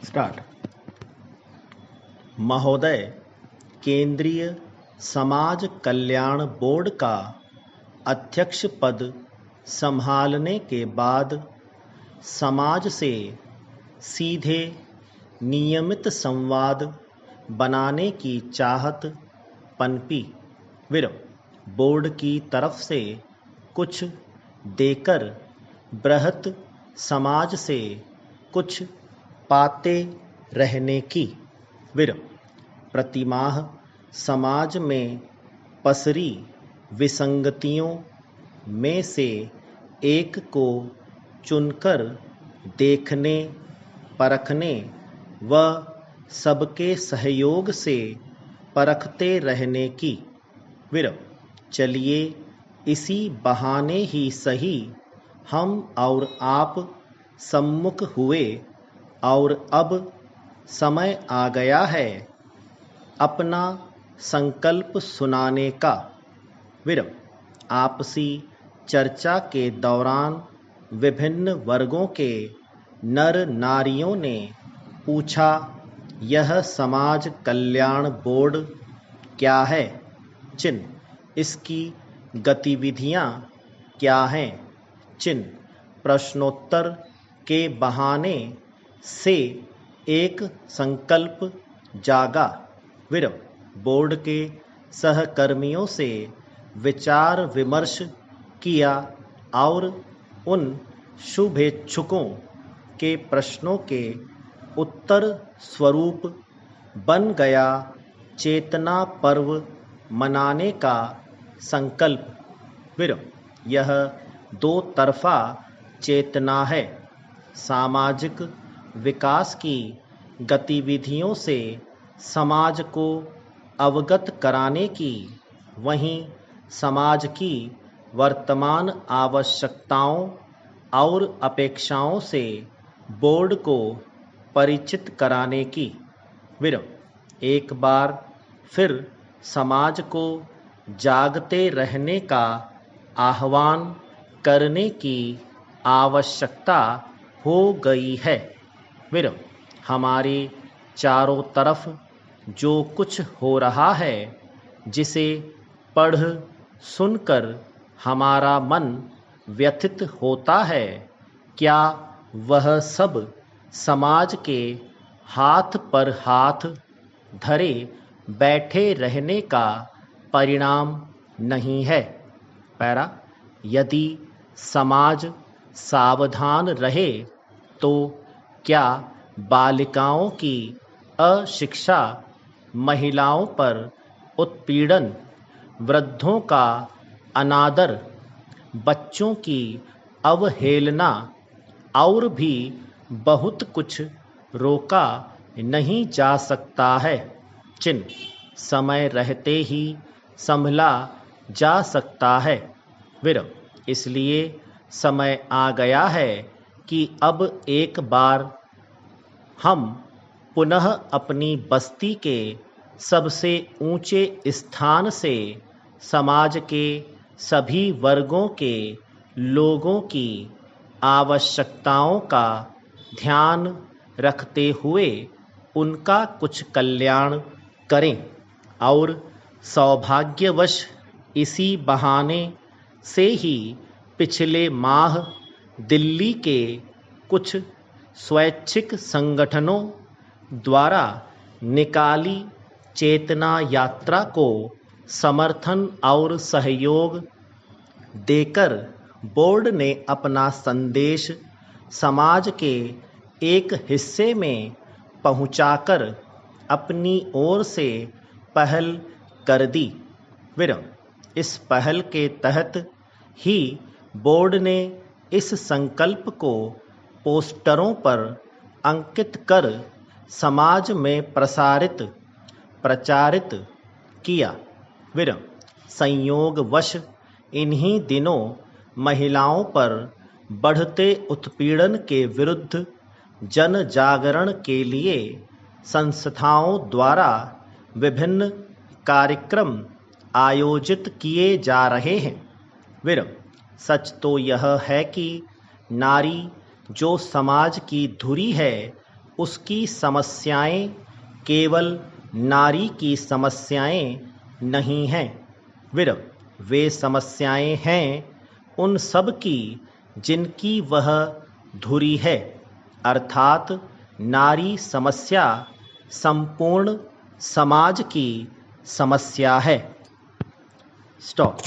Start. महोदय, केंद्रीय समाज कल्याण बोर्ड का अध्यक्ष पद संभालने के बाद समाज से सीधे नियमित संवाद बनाने की चाहत पनपी। बोर्ड की तरफ से कुछ देकर बृहत समाज से कुछ पाते रहने की प्रतिमाह समाज में पसरी विसंगतियों में से एक को चुनकर देखने, परखने व सबके सहयोग से परखते रहने की। चलिए इसी बहाने ही सही हम और आप सम्मुख हुए और अब समय आ गया है अपना संकल्प सुनाने का। आपसी चर्चा के दौरान विभिन्न वर्गों के नर नारियों ने पूछा, यह समाज कल्याण बोर्ड क्या है? चिन्ह। इसकी गतिविधियां क्या हैं? चिन्ह। प्रश्नोत्तर के बहाने से एक संकल्प जागा। बोर्ड के सहकर्मियों से विचार विमर्श किया और उन शुभेच्छुकों के प्रश्नों के उत्तर स्वरूप बन गया चेतना पर्व मनाने का संकल्प। यह दो तरफा चेतना है। सामाजिक विकास की गतिविधियों से समाज को अवगत कराने की, वहीं समाज की वर्तमान आवश्यकताओं और अपेक्षाओं से बोर्ड को परिचित कराने की। एक बार फिर समाज को जागते रहने का आह्वान करने की आवश्यकता हो गई है। हमारे चारों तरफ जो कुछ हो रहा है, जिसे पढ़ सुनकर हमारा मन व्यथित होता है, क्या वह सब समाज के हाथ पर हाथ धरे बैठे रहने का परिणाम नहीं है? पैरा। यदि समाज सावधान रहे तो क्या बालिकाओं की अशिक्षा, महिलाओं पर उत्पीड़न, वृद्धों का अनादर, बच्चों की अवहेलना और भी बहुत कुछ रोका नहीं जा सकता है? चिन्ह। समय रहते ही संभला जा सकता है। इसलिए समय आ गया है कि अब एक बार हम पुनः अपनी बस्ती के सबसे ऊंचे स्थान से समाज के सभी वर्गों के लोगों की आवश्यकताओं का ध्यान रखते हुए उनका कुछ कल्याण करें और सौभाग्यवश इसी बहाने से ही पिछले माह दिल्ली के कुछ स्वैच्छिक संगठनों द्वारा निकाली चेतना यात्रा को समर्थन और सहयोग देकर बोर्ड ने अपना संदेश समाज के एक हिस्से में पहुंचाकर अपनी ओर से पहल कर दी। इस पहल के तहत ही बोर्ड ने इस संकल्प को पोस्टरों पर अंकित कर समाज में प्रचारित किया। संयोगवश इन्हीं दिनों महिलाओं पर बढ़ते उत्पीड़न के विरुद्ध जन जागरण के लिए संस्थाओं द्वारा विभिन्न कार्यक्रम आयोजित किए जा रहे हैं। सच तो यह है कि नारी जो समाज की धुरी है उसकी समस्याएं केवल नारी की समस्याएं नहीं हैं, वे समस्याएं हैं उन सब की जिनकी वह धुरी है, अर्थात नारी समस्या संपूर्ण समाज की समस्या है। स्टॉप।